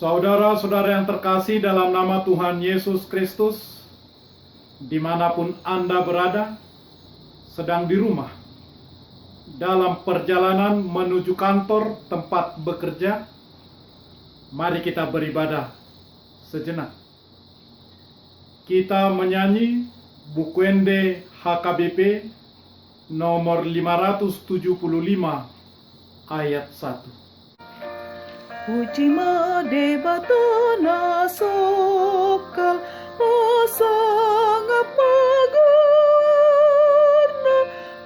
Saudara-saudara yang terkasih dalam nama Tuhan Yesus Kristus, dimanapun Anda berada, sedang di rumah, dalam perjalanan menuju kantor tempat bekerja, mari kita beribadah sejenak. Kita menyanyi Bukwende HKBP nomor 575 ayat 1. Puji madebatana sokal asangap magurna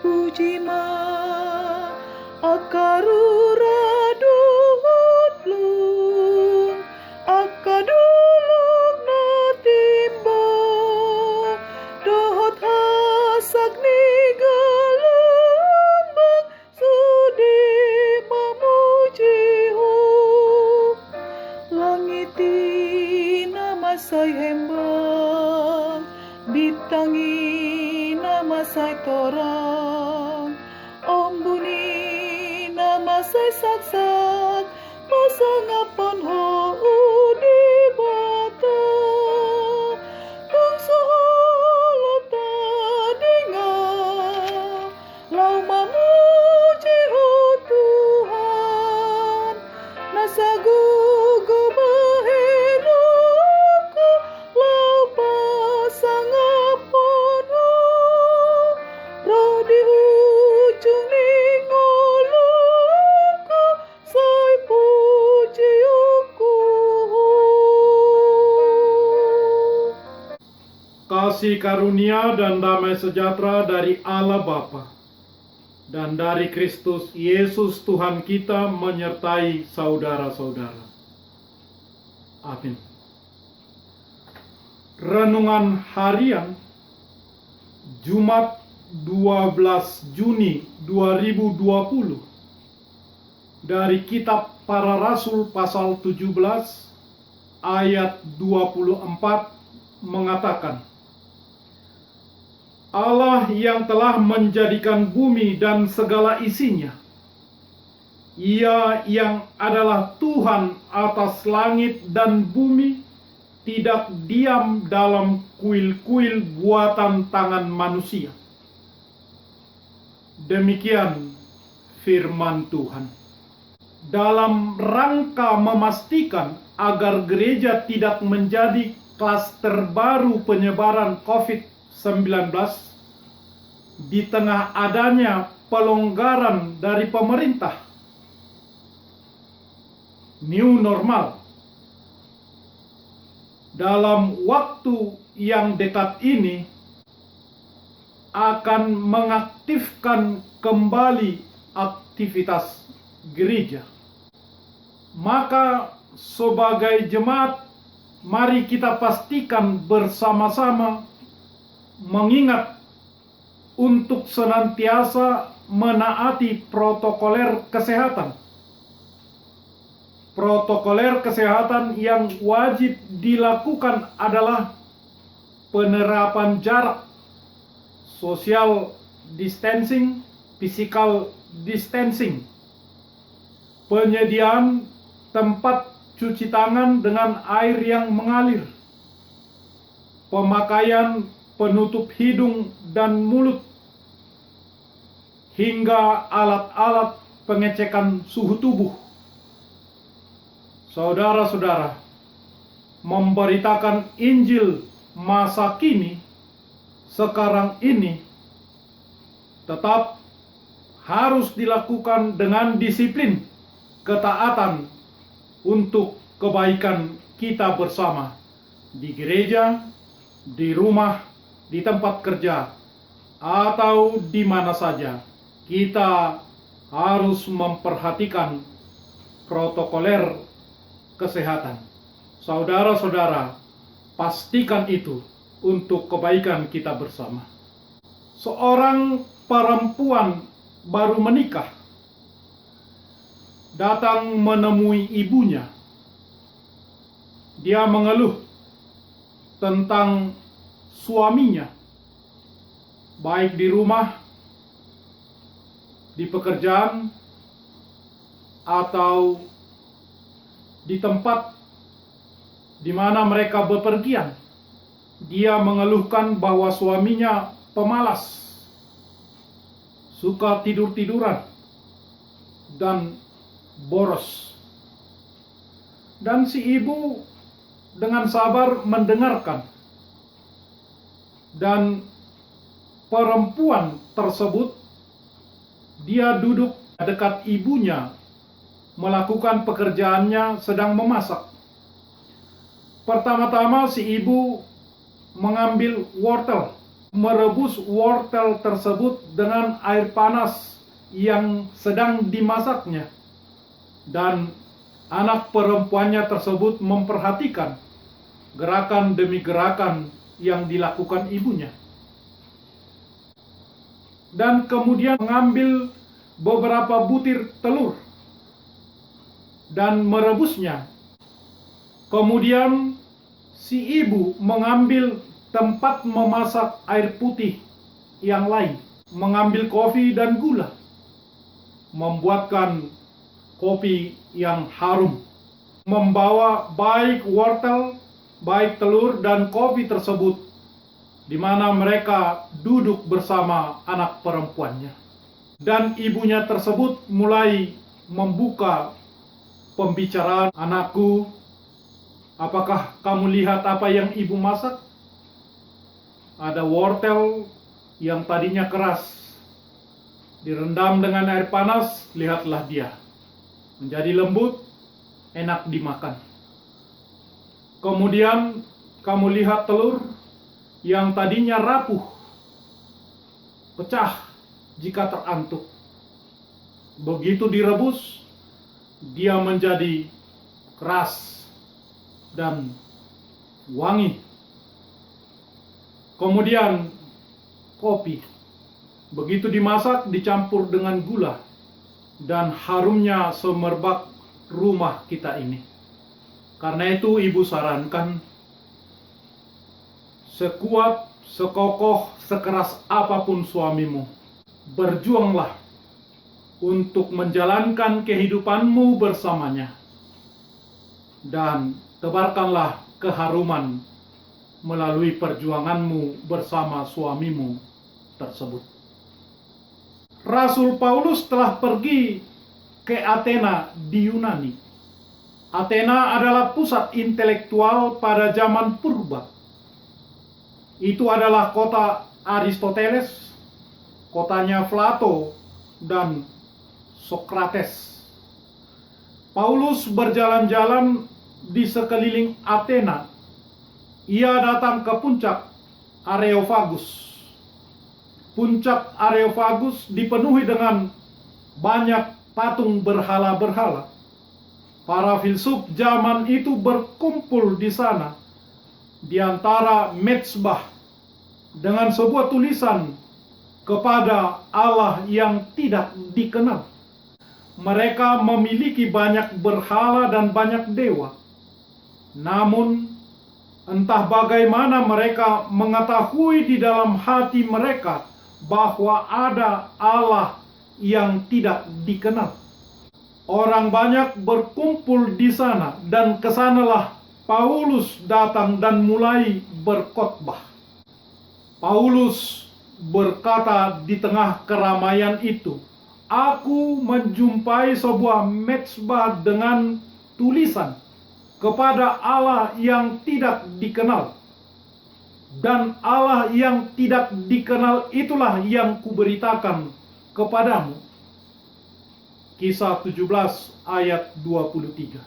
puji ma akarura duhutlung akadulung na timba dohot hasak ni galumbang sudi mamuji langiti nama say hembang, bitangi nama say torang, ombuni nama say saksak, masangapon ho udi bata, kung suholata dinga, lau mamuji ho Tuhan, nasagu kasih karunia dan damai sejahtera dari Allah Bapa dan dari Kristus Yesus Tuhan kita menyertai saudara-saudara. Amin. Renungan harian Jumat 12 Juni 2020 dari kitab Para Rasul pasal 17 ayat 24 mengatakan, Allah yang telah menjadikan bumi dan segala isinya, Ia yang adalah Tuhan atas langit dan bumi, tidak diam dalam kuil-kuil buatan tangan manusia. Demikian firman Tuhan. Dalam rangka memastikan agar gereja tidak menjadi klaster baru penyebaran COVID-19 di tengah adanya pelonggaran dari pemerintah, new normal, dalam waktu yang dekat ini akan mengaktifkan kembali aktivitas gereja. Maka sebagai jemaat, mari kita pastikan bersama-sama mengingat untuk senantiasa menaati protokoler kesehatan. Protokoler kesehatan yang wajib dilakukan adalah penerapan jarak, social distancing, physical distancing, penyediaan tempat cuci tangan dengan air yang mengalir, pemakaian penutup hidung dan mulut, hingga alat-alat pengecekan suhu tubuh. Saudara-saudara, memberitakan Injil masa kini, sekarang ini, tetap harus dilakukan dengan disiplin, ketaatan untuk kebaikan kita bersama di gereja, di rumah, di tempat kerja, atau di mana saja. Kita harus memperhatikan protokoler kesehatan. Saudara-saudara, pastikan itu untuk kebaikan kita bersama. Seorang perempuan baru menikah datang menemui ibunya. Dia mengeluh tentang suaminya, baik di rumah, di pekerjaan, atau di tempat di mana mereka bepergian. Dia mengeluhkan bahwa suaminya pemalas, suka tidur-tiduran, dan boros. Dan si ibu dengan sabar mendengarkan. Dan perempuan tersebut, dia duduk dekat ibunya, melakukan pekerjaannya sedang memasak. Pertama-tama si ibu mengambil wortel, merebus wortel tersebut dengan air panas yang sedang dimasaknya. Dan anak perempuannya tersebut memperhatikan gerakan demi gerakan yang dilakukan ibunya. Dan kemudian mengambil beberapa butir telur dan merebusnya. Kemudian si ibu mengambil tempat memasak air putih yang lain, mengambil kopi dan gula, membuatkan kopi yang harum, membawa baik wortel, baik telur dan kopi tersebut, di mana mereka duduk bersama anak perempuannya. Dan ibunya tersebut mulai membuka pembicaraan, "Anakku, apakah kamu lihat apa yang ibu masak? Ada wortel yang tadinya keras, direndam dengan air panas, lihatlah dia. Menjadi lembut, enak dimakan. Kemudian kamu lihat telur yang tadinya rapuh, pecah jika terantuk. Begitu direbus, dia menjadi keras dan wangi. Kemudian kopi, begitu dimasak dicampur dengan gula, dan harumnya semerbak rumah kita ini. Karena itu ibu sarankan, sekuat, sekokoh, sekeras apapun suamimu, berjuanglah untuk menjalankan kehidupanmu bersamanya. Dan tebarkanlah keharuman melalui perjuanganmu bersama suamimu tersebut. Rasul Paulus telah pergi ke Athena di Yunani. Athena adalah pusat intelektual pada zaman purba. Itu adalah kota Aristoteles, kotanya Plato, dan Sokrates. Paulus berjalan-jalan di sekeliling Athena. Ia datang ke puncak Areopagus. Puncak Areopagus dipenuhi dengan banyak patung berhala-berhala. Para filsuf zaman itu berkumpul di sana, di antara mezbah, dengan sebuah tulisan kepada Allah yang tidak dikenal. Mereka memiliki banyak berhala dan banyak dewa. Namun, entah bagaimana mereka mengetahui di dalam hati mereka bahwa ada Allah yang tidak dikenal. Orang banyak berkumpul di sana, dan kesanalah Paulus datang dan mulai berkhotbah. Paulus berkata di tengah keramaian itu, "Aku menjumpai sebuah mezbah dengan tulisan kepada Allah yang tidak dikenal. Dan Allah yang tidak dikenal itulah yang kuberitakan kepadamu." Kisah 17 ayat 23.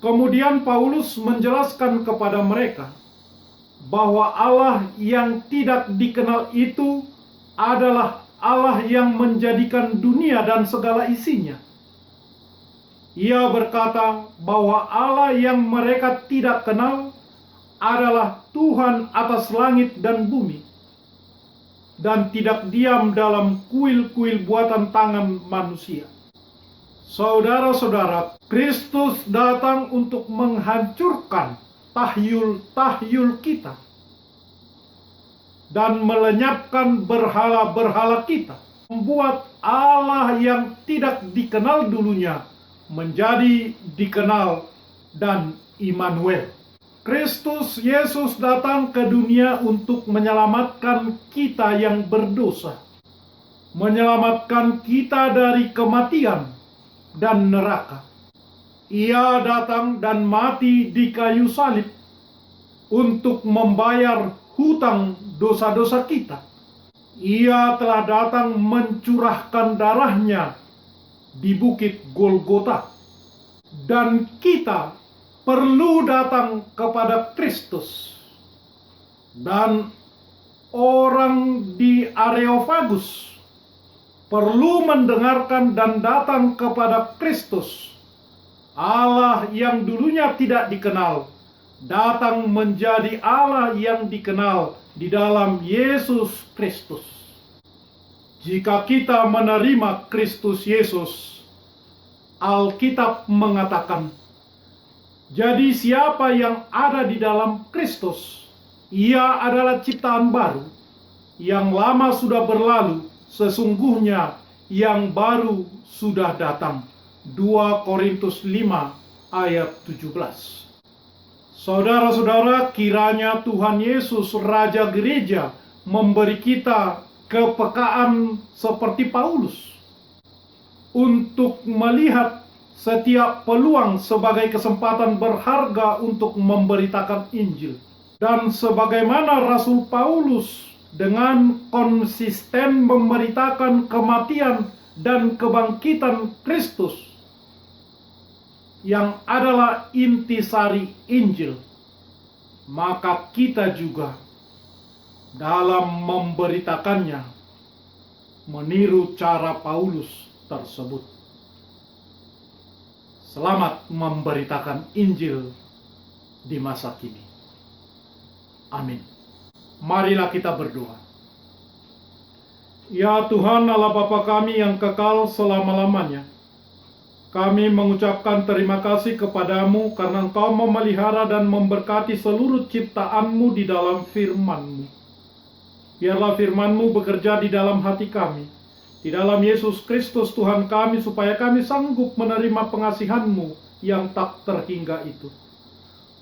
Kemudian Paulus menjelaskan kepada mereka bahwa Allah yang tidak dikenal itu adalah Allah yang menjadikan dunia dan segala isinya. Ia berkata bahwa Allah yang mereka tidak kenal adalah Tuhan atas langit dan bumi, dan tidak diam dalam kuil-kuil buatan tangan manusia. Saudara-saudara, Kristus datang untuk menghancurkan tahyul-tahyul kita dan melenyapkan berhala-berhala kita, membuat Allah yang tidak dikenal dulunya menjadi dikenal dan Immanuel. Kristus Yesus datang ke dunia untuk menyelamatkan kita yang berdosa, menyelamatkan kita dari kematian dan neraka. Ia datang dan mati di kayu salib untuk membayar hutang dosa-dosa kita. Ia telah datang mencurahkan darahnya di bukit Golgota. Dan kita perlu datang kepada Kristus. Dan orang di Areopagus perlu mendengarkan dan datang kepada Kristus. Allah yang dulunya tidak dikenal, datang menjadi Allah yang dikenal di dalam Yesus Kristus. Jika kita menerima Kristus Yesus, Alkitab mengatakan, jadi siapa yang ada di dalam Kristus, ia adalah ciptaan baru. Yang lama sudah berlalu, sesungguhnya yang baru sudah datang. 2 Korintus 5 ayat 17. Saudara-saudara, kiranya Tuhan Yesus Raja Gereja memberi kita kepekaan seperti Paulus untuk melihat setiap peluang sebagai kesempatan berharga untuk memberitakan Injil. Dan sebagaimana Rasul Paulus dengan konsisten memberitakan kematian dan kebangkitan Kristus yang adalah intisari Injil, maka kita juga dalam memberitakannya meniru cara Paulus tersebut. Selamat memberitakan Injil di masa kini. Amin. Marilah kita berdoa. Ya Tuhan Allah Bapa kami yang kekal selama-lamanya, kami mengucapkan terima kasih kepadamu karena Engkau memelihara dan memberkati seluruh ciptaan-Mu di dalam firman-Mu. Biarlah firman-Mu bekerja di dalam hati kami, di dalam Yesus Kristus Tuhan kami, supaya kami sanggup menerima pengasihan-Mu yang tak terhingga itu.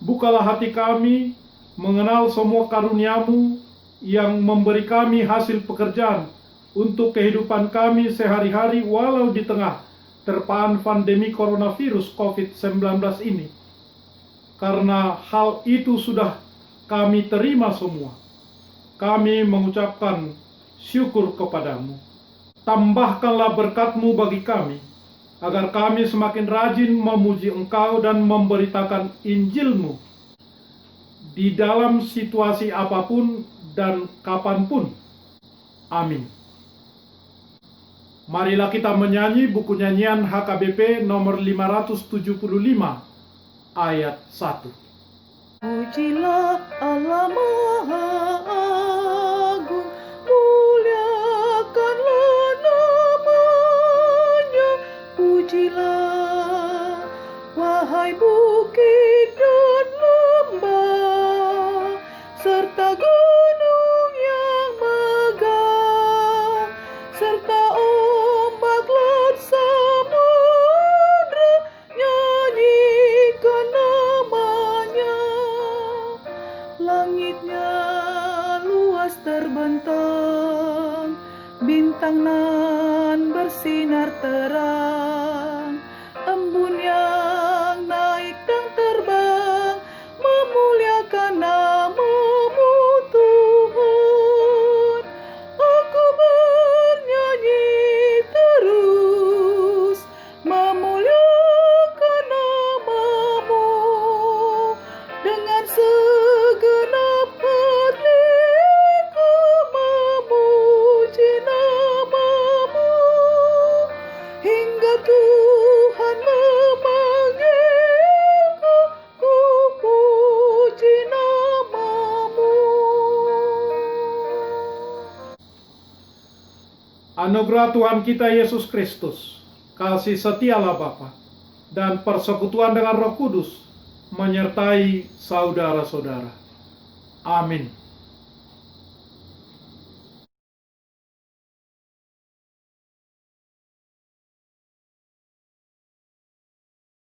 Bukalah hati kami mengenal semua karunia-Mu yang memberi kami hasil pekerjaan untuk kehidupan kami sehari-hari walau di tengah terpaan pandemi coronavirus COVID-19 ini. Karena hal itu sudah kami terima semua, kami mengucapkan syukur kepadamu. Tambahkanlah berkat-Mu bagi kami, agar kami semakin rajin memuji Engkau dan memberitakan Injil-Mu di dalam situasi apapun dan kapanpun. Amin. Marilah kita menyanyi buku nyanyian HKBP nomor 575 ayat 1. Pujilah Allah Maha Agung, muliakanlah namanya. Pujilah wahai bukit dan lembah, serta gunung yang megah, serta ombak laut samudra, nyanyikan namanya. Langitnya luas terbentang, bintang nan bersinar terang, embun yang naik dan terbang, memuliakan nama-Mu Tuhan. Aku bernyanyi terus, memuliakan nama-Mu dengan segenap hatiku, memuji nama-Mu hingga Tuhan memanggilku, ku puji nama-Mu. Anugerah Tuhan kita Yesus Kristus, kasih setia Allah Bapa, dan persekutuan dengan Roh Kudus menyertai saudara-saudara. Amin.